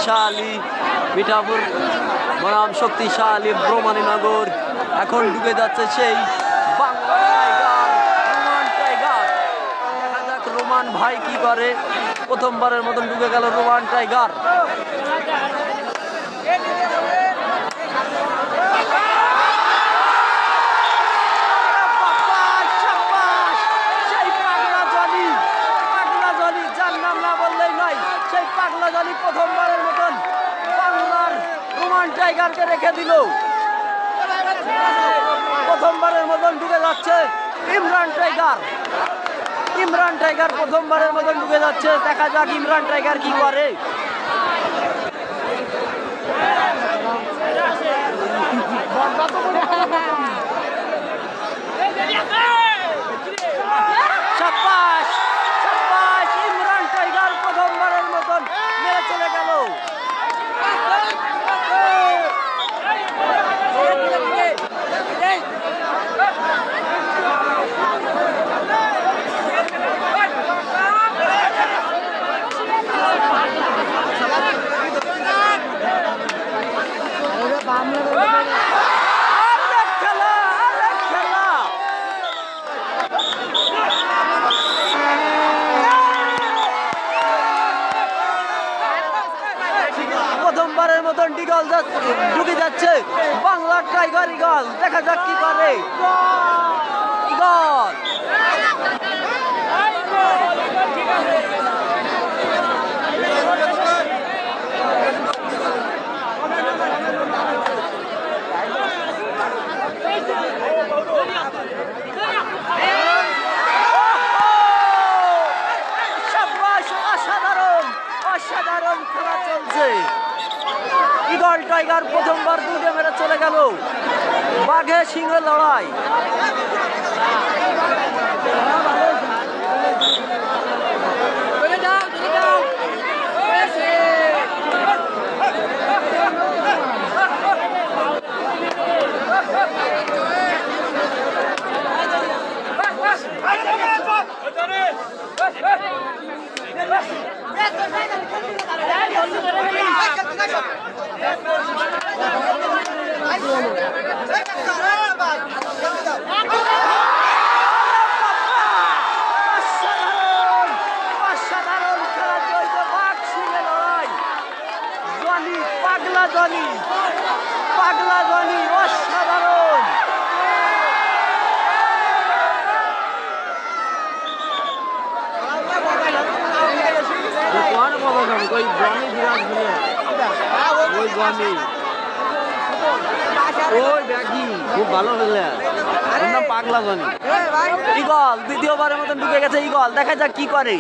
শক্তিশালী মিঠাপুর বনাম শক্তিশালী ব্রহ্মণীনগর। এখন ঢুকে যাচ্ছে সেই বাংলা টাইগার, রোমান টাইগার। দেখা যাক রোমান ভাই কি করে। প্রথমবারের মতন ঢুকে গেল রোমান টাইগার। প্রথমবারের মতন বাংলার রোমান টাইগারকে রেখে দিল। প্রথমবারের মতন ঢুকে যাচ্ছে ইমরান টাইগার। ইমরান টাইগার প্রথমবারের মতন ঢুকে যাচ্ছে। দেখা যাক ইমরান টাইগার কি করে। শাবাশ শাবাশ, ইমরান টাইগার প্রথমবারের মতন মেরে চলে গেল। প্রথমবারের মতন ইগল ঢুকে যাচ্ছে বাংলার টাইগার ইগল। দেখা যাক কি করে ইগল। অসাধারণ খেলা চলছে। ইগল টাইগার প্রথমবার দুটো মেরে চলে গেল। বাঘে সিংহে লড়াই। অসাধারণ খেলা চলছে। বাঘ সিংহে লড়াই। জনি পাগলা জনি, পাগলা জনি অসাধারণ। कोई जॉनी विराट ওই জনি ওই ব্যাগি খুব ভালো হলে ওর নাম পাগলা জনি। ইগল দ্বিতীয়বারের মতন ঢুকে গেছে ইগল। দেখা যাক কি করে।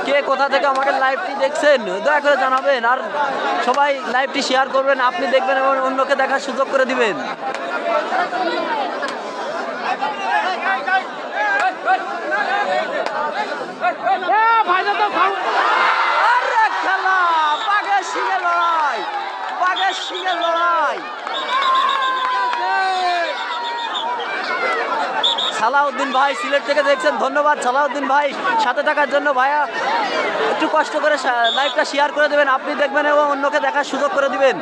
কে কোথা থেকে আমাকে লাইভটি দেখছেন দয়া করে জানাবেন। আর সবাই লাইভটি শেয়ার করবেন। আপনি দেখবেন এবং অন্যকে দেখার সুযোগ করে দিবেন। খেলা বাঘের সিংহে লড়াই, বাঘের সিংহে লড়াই। সালাউদ্দিন ভাই সিলেট থেকে দেখছেন, ধন্যবাদ সালাউদ্দিন ভাই সাথে থাকার জন্য। ভাইয়া একটু কষ্ট করে লাইভটা শেয়ার করে দেবেন। আপনি দেখবেন এবং অন্যকে দেখার সুযোগ করে দিবেন।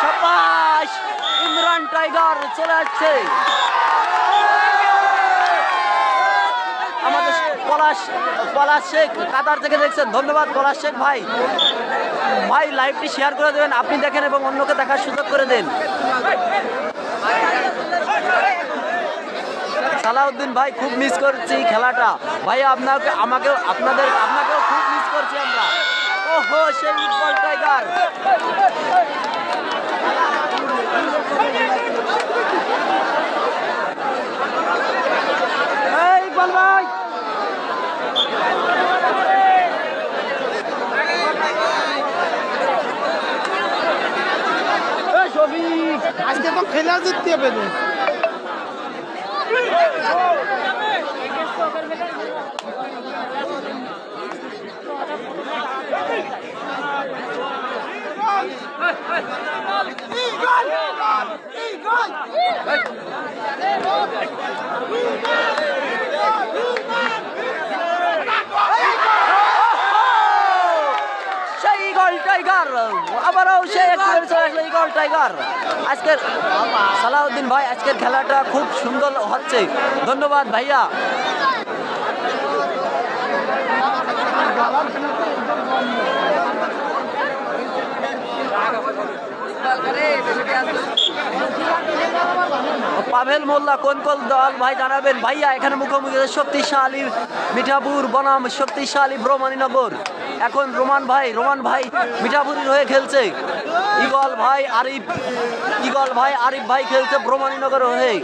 শাবাশ, ইমরান টাইগার চলে আসছে। আমাদের পলাশ শেখ কাতার থেকে দেখছেন, ধন্যবাদ পলাশ শেখ ভাই। ভাই লাইভটি শেয়ার করে দেবেন, আপনি দেখেন এবং অন্যকে দেখার সুযোগ করে দেন। সালাউদ্দিন ভাই খুব মিস করছি খেলাটা ভাই, আপনাকেও খুব মিস করছি আমরা। ওহো সেই ইকবাল টাইগার, ইকবাল ভাই আজকে তো খেলা জিততে হবে না। টাইগার আবারও সে ইগল টাইগার। আজকের সালাউদ্দিন ভাই আজকের খেলাটা খুব সুন্দর হচ্ছে, ধন্যবাদ ভাইয়া। পাভেল মোল্লা কোন কোন দল ভাই জানাবেন ভাইয়া। এখানে মুখোমুখি শক্তিশালী মিঠাপুর বনাম শক্তিশালী ব্রহ্মণীনগর। এখন রোমান ভাই মিঠাপুরের হয়ে খেলছে। ইগল ভাই আরিফ ভাই খেলছে ব্রহ্মণীনগর হয়ে।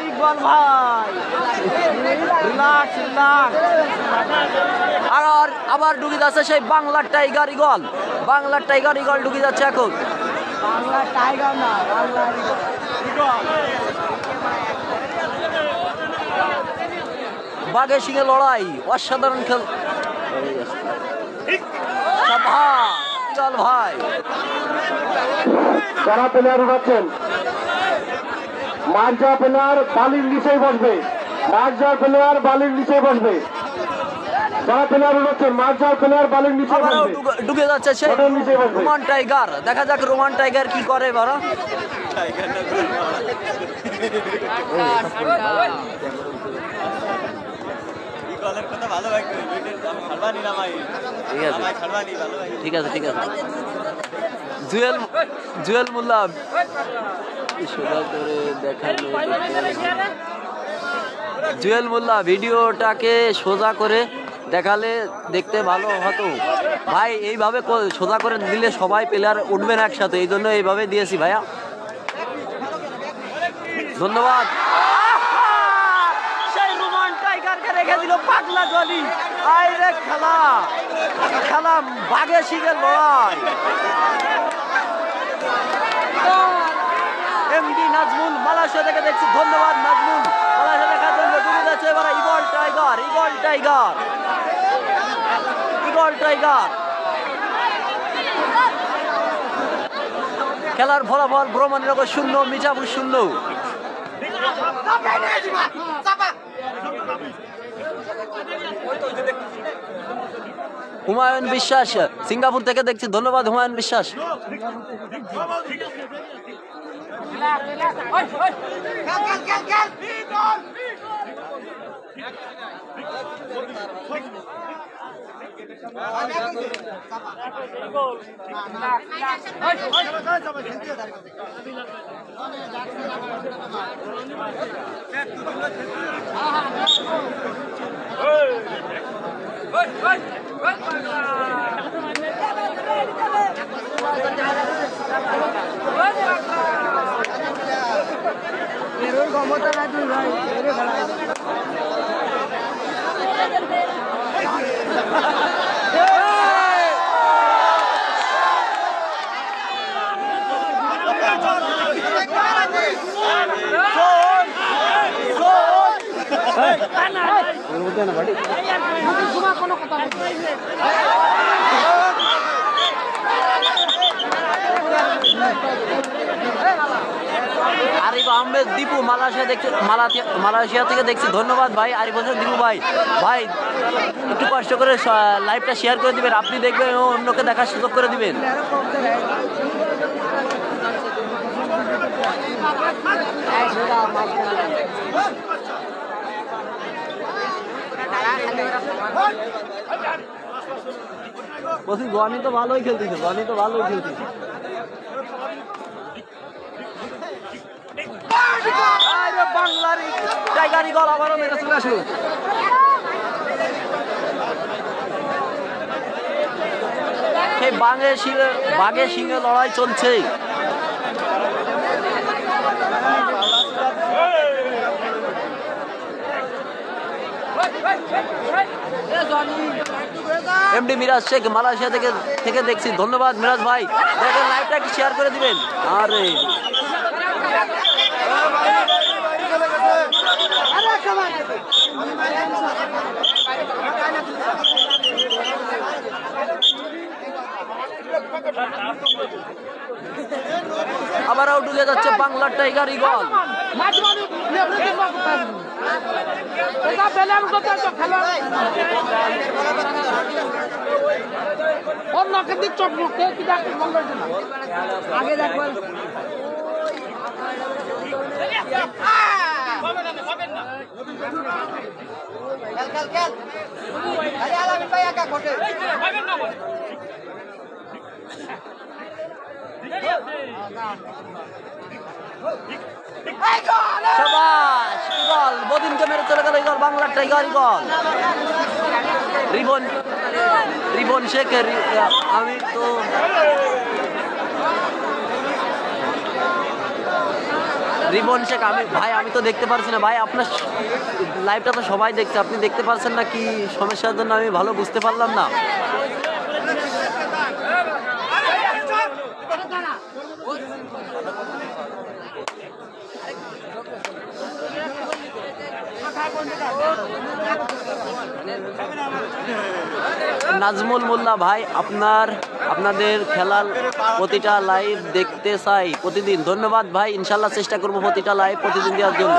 ইকবাল ভাই আবার ঢুকে যাচ্ছে সেই বাংলার টাইগার ইগল, ঢুকে যাচ্ছে এখন। বাংলা টাইগার না, বাংলার বাঘের সিংহে লড়াই, অসাধারণ খেল। ইগল ভাই যারা প্লেয়ার উঠাচ্ছেন মার্জা প্লেয়ার বালির নিচেই বসবে, যারা প্লেয়ার উঠাচ্ছেন মার্জা প্লেয়ার বালির নিচে বসবে। ঢুকে যাচ্ছে সেই রোমান টাইগার, দেখা যাক রোমান টাইগার কি করে। বড় ঠিক আছে জুয়েল মোল্লা ভিডিওটাকে সোজা করে দেখালে দেখতে ভালো হতো ভাই। এইভাবে সোজা করে দিলে সবাই প্লেয়ার উঠবে না একসাথে, এই জন্য এইভাবে দিয়েছি ভাইয়া, ধন্যবাদ। সেই রোমান টাইগারকে রেখে দিল পাগলা জলি। আইরে খেলা বাঘে শিখে লড়াই। এমডি নাজমুল মালয়েশিয়া থেকে দেখছি, ধন্যবাদ নাজমুল। মালয়েশিয়া দেখার জন্য ডুবে যাচ্ছে এবার ইগল টাইগার। খেলার ফলাফল ব্রহ্মণীনগর 0, মিঠাপুর 0। হুমায়ুন বিশ্বাস সিঙ্গাপুর থেকে দেখছি, ধন্যবাদ হুমায়ুন বিশ্বাস। ক্ষমতা নাই তুই ভাই কোনো কথা আরিফ আহমেদ দীপু মালয়েশিয়া থেকে দেখছি, ধন্যবাদ ভাই আরিফ হোসেন দীপু ভাই। একটু কষ্ট করে লাইভটা শেয়ার করে দিবেন, আপনি দেখবেন ও অন্যকে দেখার সুযোগ করে দিবেন। বলছি জনি তো ভালোই খেলতেছে, জনি তো ভালোই খেলতেছে। বাংলার টাইগারি গল আবারও মেরে চলে আসলো। সেই বাঘে সিংহে লড়াই চলছে। এমডি মিরাজ শেখ মালয়েশিয়া থেকে দেখছি। ধন্যবাদ মিরাজ ভাই, দেখেন লাইভটা একটু শেয়ার করে দিবেন। আরে আবারও ঢুকে যাচ্ছে বাংলার টাইগার ইগল। আগে দেখবো শাবাশ, ইগল বদিনকে মেরে চলে গেল ইগল, বাংলার টাইগার ইগল। রিবন শেখ, আমি তো রিবন শেখ, আমি তো দেখতে পারছি না ভাই। আপনার লাইভটা তো সবাই দেখছে, আপনি দেখতে পারছেন না? কি সমস্যার জন্য আমি ভালো বুঝতে পারলাম না। নাজমুল মোল্লা ভাই, আপনাদের খেলার প্রতিটা লাইভ দেখতে চাই প্রতিদিন। ধন্যবাদ ভাই, ইনশাল্লাহ চেষ্টা করবো প্রতিটা লাইভ প্রতিদিন দেওয়ার জন্য।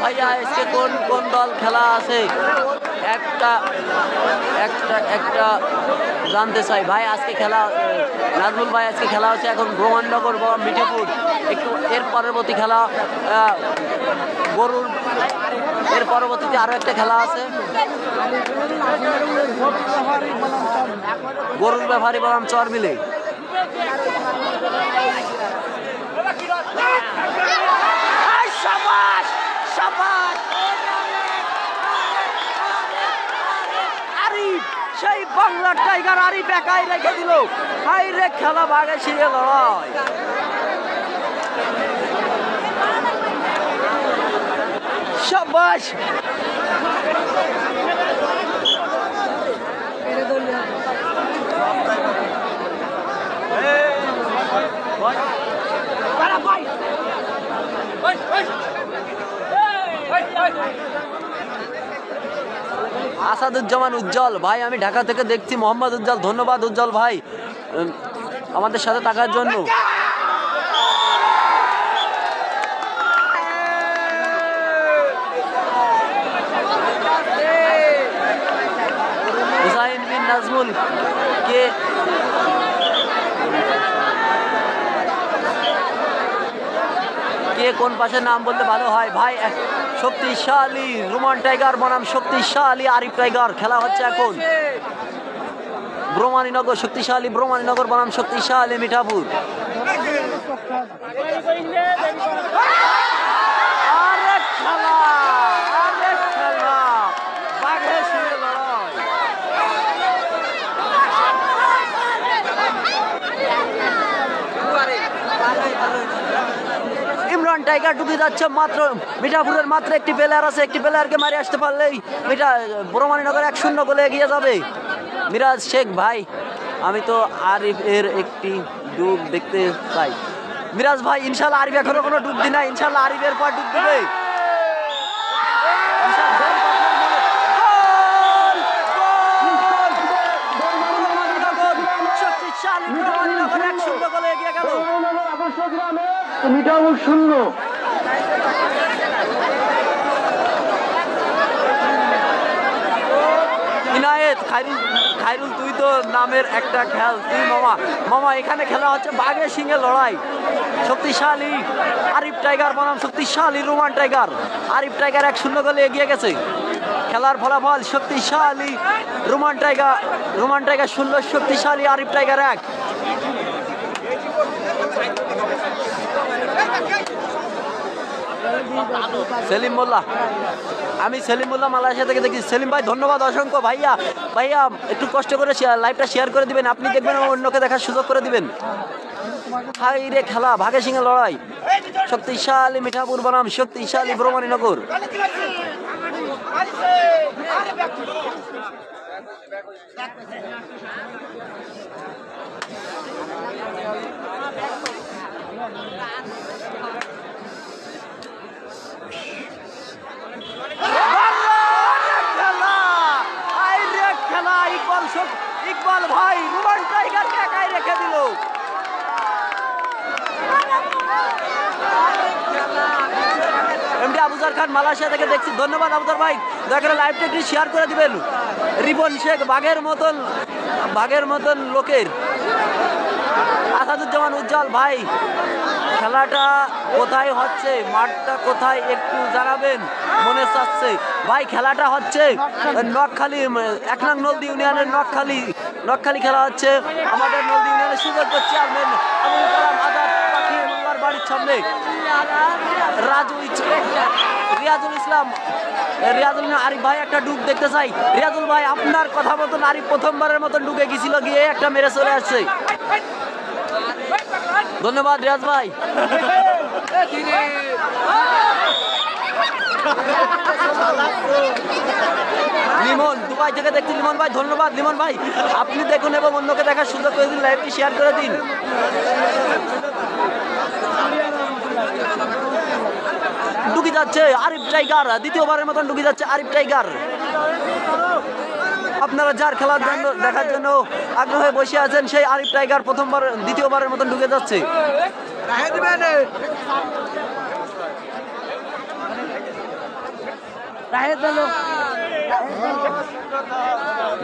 ভাইয়া আজকে কোন দল খেলা আছে একটা জানতে চাই ভাই। আজকে খেলা, নাজমুল ভাই, আজকে খেলা হচ্ছে এখন ব্রহ্মাণ্ডনগর বনাম মিঠাপুর। একটু এর পরবর্তী খেলা এর পরবর্তীতে আরো একটা খেলা আছে গরুর ব্যাপারী বনাম চরবিলে। সেই বাংলার টাইগার আরিফ একাই রেখে দিল। হাই রে খেলা, বাঘে ছিঁড়ে লড়াই। শাবাশ, আসাদুজ্জামান উজ্জ্বল ভাই, আমি ঢাকা থেকে দেখছি। মোহাম্মদ উজ্জ্বল, ধন্যবাদ উজ্জ্বল ভাই আমাদের সাথে থাকার জন্য। হুসাইন বিন নাজমুল কে কোন পাশের নাম বলতে ভালো হয় ভাই? শক্তিশালী রোমান টাইগার বনাম শক্তিশালী আরিফ টাইগার খেলা হচ্ছে এখন ব্রহ্মানীনগর। শক্তিশালী ব্রহ্মানীনগর বনাম শক্তিশালী মিঠাপুর। ইমরান টাইগার ঢুকে যাচ্ছে। মাত্র মিঠাপুরের মাত্র একটি প্লেয়ার আছে, একটি প্লেয়ারকে মারি আসতে পারলেই ব্রহ্মানীনগর 1-0 গোলে এগিয়ে যাবে। মিরাজ শেখ ভাই, আমি তো আরিফ এর একটি ডুব দেখতে চাই। মিরাজ ভাই, ইনশাল্লাহ আরিফ এখনো কোনো ডুব দি না, ইনশাল্লাহ আরিফের পর ডুব দেবে। মিঠাপুর 0। ইনায়েত খাইরুল তুই তো নামের একটা খেল তুই মামা এখানে খেলা হচ্ছে বাঘের সিংহে লড়াই। শক্তিশালী আরিফ টাইগার বনাম শক্তিশালী রোমান টাইগার। আরিফ টাইগার 1-0 গোলে এগিয়ে গেছে। খেলার ফলাফল শক্তিশালী রোমান টাইগার 0, শক্তিশালী আরিফ টাইগার 1। সেলিম মোল্লা, আমি সেলিম মোল্লা মালয়েশিয়া থেকে দেখি। সেলিম ভাই ধন্যবাদ অসংখ্য। ভাইয়া একটু কষ্ট করে লাইভটা শেয়ার করে দিবেন, আপনি দেখবেন অন্যকে দেখার সুযোগ করে দিবেন। হাই রে খেলা, ভাগে সিংহে লড়াই। শক্তিশালী মিঠাপুর বনাম শক্তিশালী ব্রহ্মণীনগর। ইকবাল ভাই রোমান টাইগারকে একাই রেখে দিল। এমডি আবুজার খান মালয়েশিয়া থেকে দেখছি, ধন্যবাদ আবুজার ভাই। দয়া করে লাইভটা একটু শেয়ার করে দিবেন। রিপন শেখ বাঘের মতন লোকের। আসাদুজ্জামান উজ্জ্বল ভাই খেলাটা কোথায় হচ্ছে, মাঠটা কোথায় একটু জানাবেন, মনে চাচ্ছে ভাই। খেলাটা হচ্ছে নকখালী 1 নং নলদি ইউনিয়নের নকখালী খেলা হচ্ছে। আমাদের নলদি ইউনিয়নের সুযোগ্য চেয়ারম্যান আবুল কালাম আজাদ পাখি মোল্লার বাড়ির সামনে রিয়াজুল আরিফ ভাই একটা ডুব দেখতে চাই। রিয়াজুল ভাই আপনার কথা মতন আরিফ প্রথমবারের মতন ডুবে গেছিল, গিয়ে একটা মেরে চলে আসছে। ধন্যবাদ রিয়াজ ভাই। লিমন দুবাই থেকে দেখছি, লিমন ভাই ধন্যবাদ। লিমন ভাই আপনি দেখুন এবং অন্যকে দেখার সুযোগ করে দিন, লাইভটি শেয়ার করে দিন। ডুবে যাচ্ছে আরিফ টাইগার, দ্বিতীয়বারের মতন ডুবে যাচ্ছে আরিফ টাইগার। আপনারা যার খেলার জন্য দেখার জন্য আগ্রহে বসে আছেন, সেই আরিফ টাইগার দ্বিতীয়বারের মতন ঢুকে যাচ্ছে।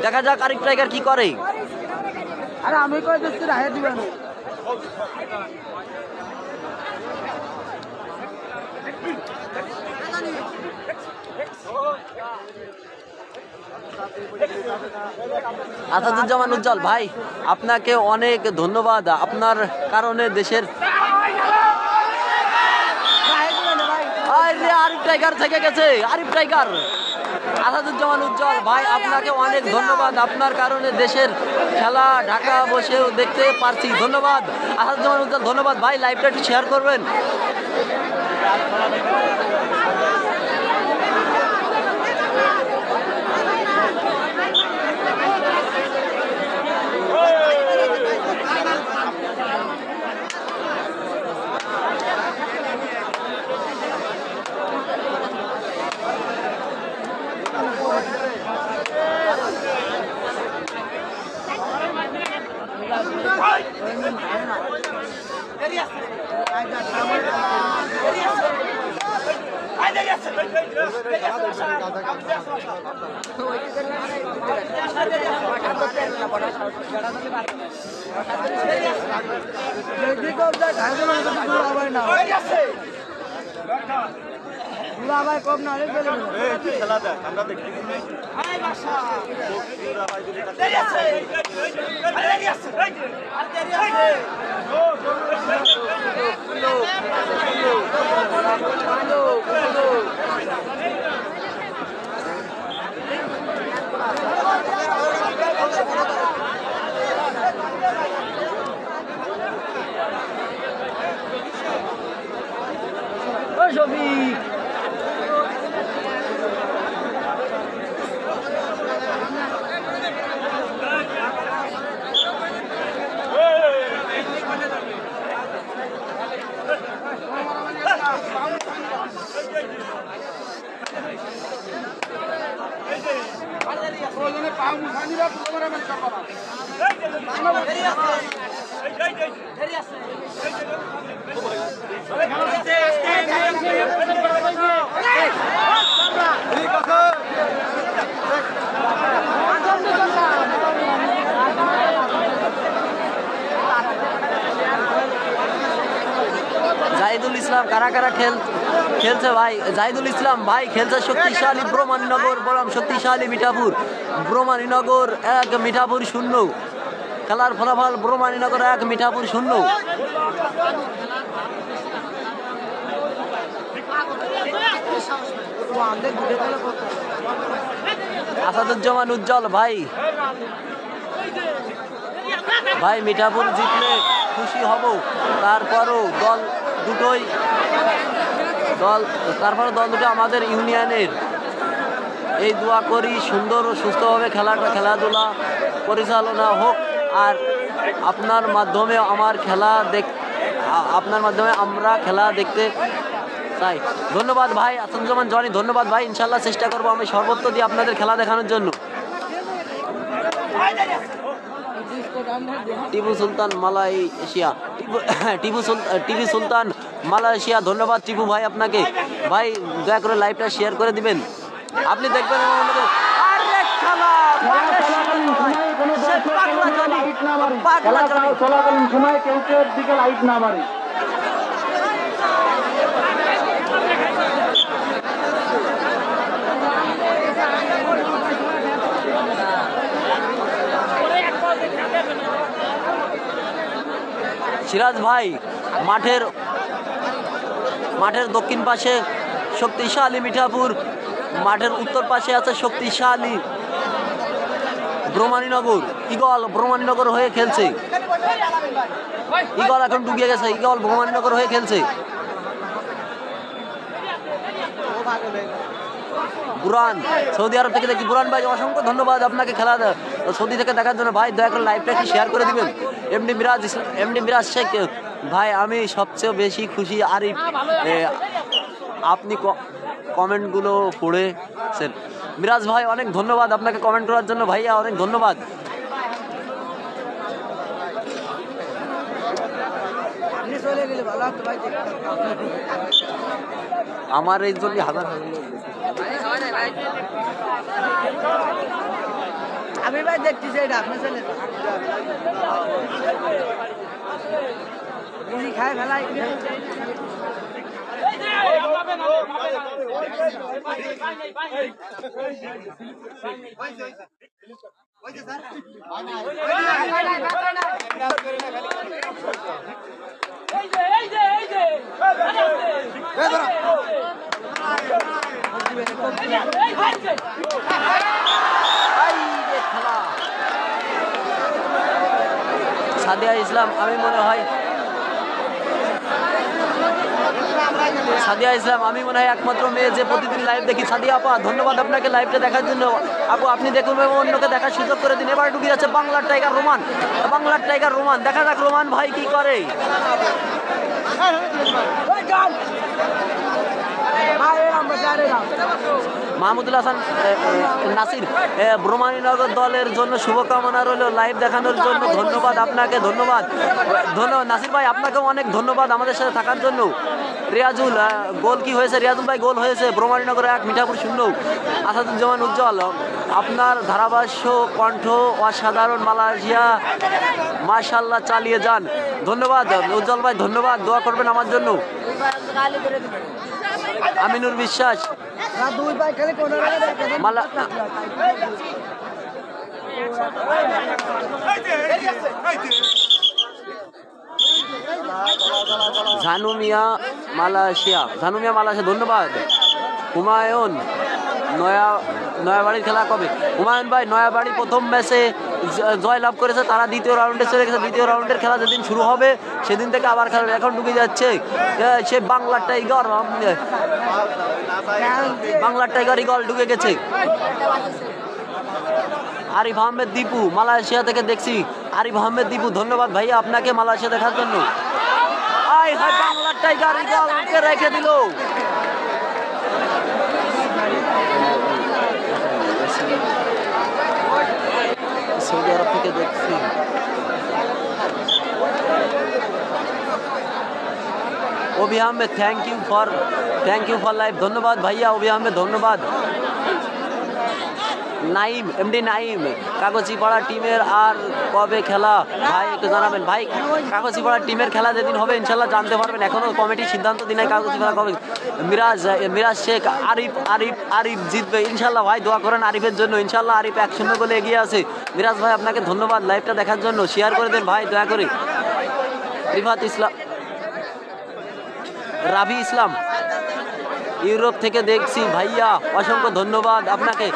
দেখা যাক আরিফ টাইগার কি করে। আরে আমি কই দিচ্ছি রাহে দিবেন। আসাদুজ্জামান উজ্জ্বল ভাই আপনাকে অনেক ধন্যবাদ, আপনার কারণে দেশের আরিফ টাইগার থেকে গেছে। আরিফ টাইগার আসাদুজ্জামান উজ্জ্বল ভাই আপনাকে অনেক ধন্যবাদ, আপনার কারণে দেশের খেলা ঢাকা বসেও দেখতে পারছি। ধন্যবাদ আসাদুজ্জামান উজ্জ্বল, ধন্যবাদ ভাই। লাইভটা একটু শেয়ার করবেন। শফিক জাহিদুল ইসলাম কারা কারা খেলছে ভাই? জাহিদুল ইসলাম ভাই খেলছে শক্তিশালী ব্রহ্মানীনগর বনাম শক্তিশালী মিঠাপুর। ব্রহ্মানীনগর 1, মিঠাপুর 0। খেলার ফলাফল ব্রহ্মানীনগর 1, মিঠাপুর 0। আসাদুজ্জামান উজ্জ্বল ভাই মিঠাপুর জিতলে খুশি হব, তারপরও দল দুটো আমাদের ইউনিয়নের। এই দোয়া করি সুন্দর ও সুস্থভাবে খেলাধুলা পরিচালনা হোক, আর আপনার মাধ্যমে আমরা খেলা দেখতে চাই। ধন্যবাদ ভাই আসাদুজ্জামান জনি, ধন্যবাদ ভাই। ইনশাল্লাহ চেষ্টা করবো আমি সর্বত্র দিয়ে আপনাদের খেলা দেখানোর জন্য। টিপু সুলতান মালয়েশিয়া ধন্যবাদ টিপু ভাই আপনাকে। ভাই দয়া করে লাইভটা শেয়ার করে দিবেন, আপনি দেখবেন। চলাকালীন সময় কেউ দিকে লাইট না মারে। সিরাজ ভাই মাঠের দক্ষিণ পাশে শক্তিশালী মিঠাপুর, মাঠের উত্তর পাশে আছে শক্তিশালী ব্রহ্মানীনগর। ইগল ব্রহ্মানীনগর হয়ে খেলছে, ইগল এখন ডুবে গেছে, ইগল ব্রহ্মানীনগর হয়ে খেলছে। বুরান সৌদি আরব থেকে দেখি। বুরান ভাই অসংখ্য ধন্যবাদ আপনাকে খেলা সৌদি থেকে দেখার জন্য। ভাই দয়া করে লাইভটা একটু শেয়ার করে দিবেন। এমডি মিরাজ শেখ ভাই আমি সবচেয়ে বেশি খুশি আরিফ, আপনি কমেন্টগুলো পড়েছেন। মিরাজ ভাই অনেক ধন্যবাদ আপনাকে কমেন্ট করার জন্য, ভাইয়া অনেক ধন্যবাদ। আমার এই জন্য হাজার আমি ভাই দেখতেছি এটা আপনি চলে খায় ফেলাই। সাদিয়া ইসলাম আমি মনে হয় একমাত্র মেয়ে যে প্রতিদিন লাইভ দেখি। সাদিয়া আপা ধন্যবাদ আপনাকে লাইভটা দেখার জন্য। আপু আপনি দেখুন এবং অন্যকে দেখার সুযোগ করে দিন। এবার ঢুকে যাচ্ছে বাংলার টাইগার রোমান, দেখা যাক রোমান ভাই কি করে। মাহমুদুল হাসান নাসির ব্রহ্মানীনগর দলের জন্য শুভকামনা রইল লাইভ দেখানোর জন্য। ধন্যবাদ আপনাকে, ধন্যবাদ নাসির ভাই, আপনাকেও অনেক ধন্যবাদ আমাদের সাথে থাকার জন্য। রিয়াজুল গোল কি হয়েছে? রিয়াজুল ভাই গোল হয়েছে। ব্রহ্মানীনগর 1, মিঠাপুর 0। আসাদুজ্জামান উজ্জ্বল আপনার ধারাভাষ্য কণ্ঠ অসাধারণ। মালয়েশিয়া মাশাআল্লাহ চালিয়ে যান। ধন্যবাদ উজ্জ্বল ভাই, ধন্যবাদ। দোয়া করবেন আমার জন্য। আমিনুর বিশ্বাস ঝানুমিয়া মালয়েশিয়া ধন্যবাদ। হুমায়ুন নয়াবাড়ির খেলা কবে? হুমায়ুন ভাই নয়াবাড়ি প্রথম ম্যাচে জয়লাভ করেছে, তারা দ্বিতীয় রাউন্ডে চলে গেছে। দ্বিতীয় রাউন্ডের খেলা যেদিন শুরু হবে সেদিন থেকে আবার খেলা এখন ঢুকে যাচ্ছে সে বাংলার টাইগার ইগল ঢুকে গেছে। আরিফ আহমেদ দীপু মালয়েশিয়া থেকে দেখছি। আরিফ আহমেদ দীপু ধন্যবাদ ভাইয়া আপনাকে মালয়েশিয়া দেখার জন্য। বাংলার টাইগার ইগলকে রেখে দিল। দেখছি। Abhi Ahmed thank you for live, ধন্যবাদ ভাইয়া অভি আহমেদ, ধন্যবাদ। নাইম এমডি নাইম, কাগজিপাড়া টিমের আর কবে খেলা ভাই একটু জানাবেন। ভাই কাগজিপাড়া টিমের খেলা যেদিন হবে ইনশাল্লাহ জানতে পারবেন, এখনো কমিটি সিদ্ধান্ত দিন নাই কাগজিপাড়া কবে। মিরাজ শেখ, আরিফ জিতবে ইনশাল্লাহ। ভাই দোয়া করেন আরিফের জন্য, ইনশাল্লাহ আরিফ 1-0 গোলে এগিয়ে আছে। মিরাজ ভাই আপনাকে ধন্যবাদ লাইভটা দেখার জন্য, শেয়ার করে দেন ভাই দয়া করে। রিফাত ইসলাম, রাবি ইসলাম ইউরোপ থেকে দেখছি ভাইয়া, অসংখ্য ধন্যবাদ আপনাকে।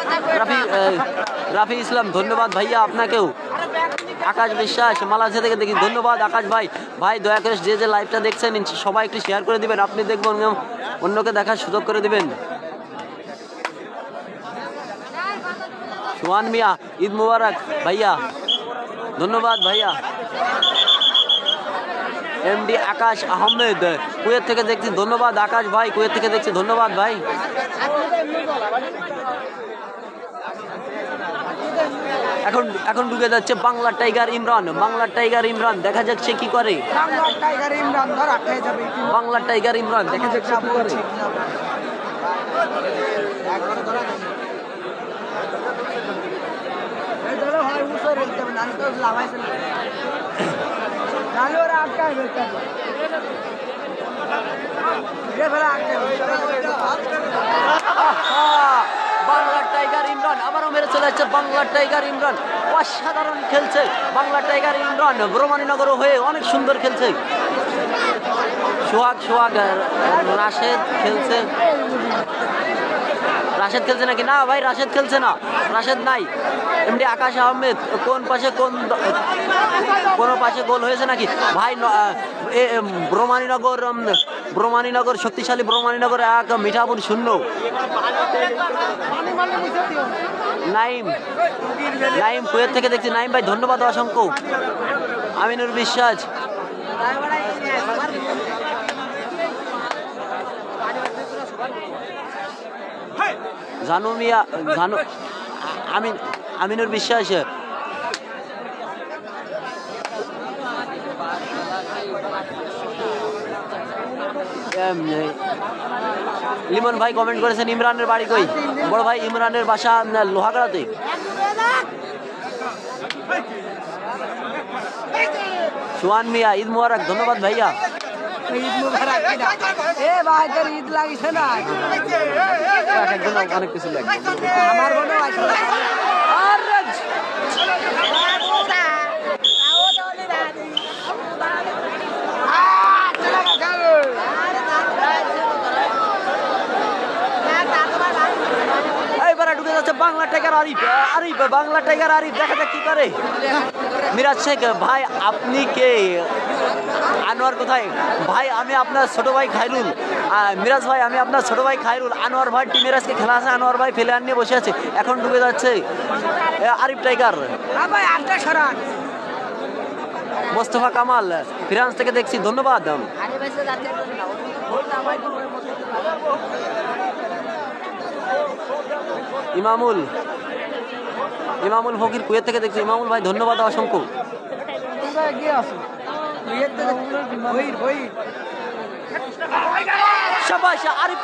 রাফি ইসলাম ধন্যবাদ ভাইয়া আপনাকেও। আকাশ বিশ্বাস মালয়েশিয়া থেকে দেখি, ধন্যবাদ আকাশ ভাই। ভাই দয়া করে যে লাইভটা দেখছেন সবাই একটু শেয়ার করে দিবেন, আপনি দেখবেন অন্যকে দেখার সুযোগ করে দিবেন। সোহান মিয়া ঈদ মুবারক ভাইয়া, ধন্যবাদ ভাইয়া। এমডি আকাশ আহমেদ কুয়েত থেকে দেখছি, ধন্যবাদ আকাশ ভাই, কুয়েত থেকে দেখছি, ধন্যবাদ ভাই। এখন ঢুকে যাচ্ছে বাংলা টাইগার ইমরান, দেখা যাচ্ছে কি করে। বাংলা টাইগার ইমরান দেখা যাচ্ছে কি করে। বাংলা টাইগার ইমরান আবারও মেরে চলে যাচ্ছে। বাংলা টাইগার ইমরান অসাধারণ খেলছে। বাংলা টাইগার ইমরান ব্রহ্মণীনগর হয়ে অনেক সুন্দর খেলছে। সোহাগ রাশেদ খেলছে নাকি? না ভাই রাশেদ খেলছে না, রাশেদ নাই। এমনি আকাশ আহমেদ কোন পাশে গোল হয়েছে নাকি ভাই? ব্রহ্মণীনগর শক্তিশালী, ব্রহ্মণীনগর 1, মিঠাপুর 0। নাইম কুয়েত থেকে দেখছি, নাইম ভাই ধন্যবাদ অসংখ্য। আমিনুর বিশ্বাস, আমিনুর বিশ্বাস, লিমন ভাই কমেন্ট করেছেন ইমরানের বাড়ি কই? বড় ভাই ইমরানের বাসা লোহাগড়াতে। সোহান মিয়া ঈদ মুবারক, ধন্যবাদ ভাইয়া। ঈদ মুবারক। এ ভাই তোর ঈদ লাগিছে না? অনেক কিছু লাগে আমার মনে হয় ঢুকে যাচ্ছে বাংলা টাইগার আরিফ দেখা যাক কি করে। মিরাজ শেখ ভাই আপনি কে? আনোয়ার কোথায়? ভাই আমি আপনার ছোট ভাই খায়রুল। মিরাজ ভাই আমি আপনার ছোট ভাই খায়রুল। আনোয়ার ভাই টিমের আজকে খেলা আছে, আনোয়ার ভাই প্লেয়ার নিয়ে বসে আছে। এখন ঢুকে যাচ্ছে আরিফ টাইগার। মোস্তফা কামাল ফ্রান্স থেকে দেখছি, ধন্যবাদ। ইমামুল ফকির কুয়েত থেকে দেখছি, ইমামুল ভাই ধন্যবাদ অসংখ্য। শাবাশ আরিফ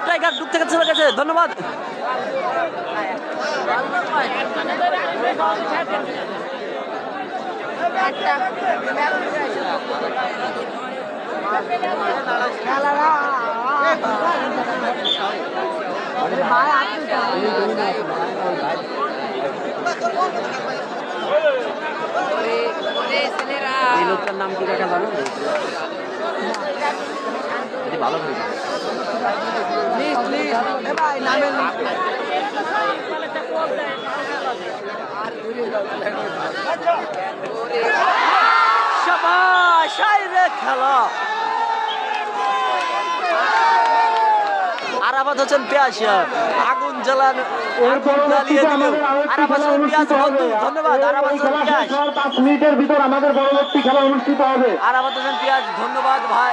টাইগার ডুব থেকে চলে গেছে, ধন্যবাদ। এই লোকটার নাম কি দেখা জানো? ভালো শাবাশ খেলা। আরাফাত হোসেন পেঁয়াজ আগুন জ্বালান, জ্বালিয়ে দিল। আরাফাত হোসেন পেঁয়াজ বন্ধু, ধন্যবাদ। আরাফাত হোসেন পেঁয়াজ 5 মিনিটের ভিতর আমাদের পরবর্তী খেলা অনুষ্ঠিত হবে। আরাফাত হোসেন পেঁয়াজ ধন্যবাদ ভাই।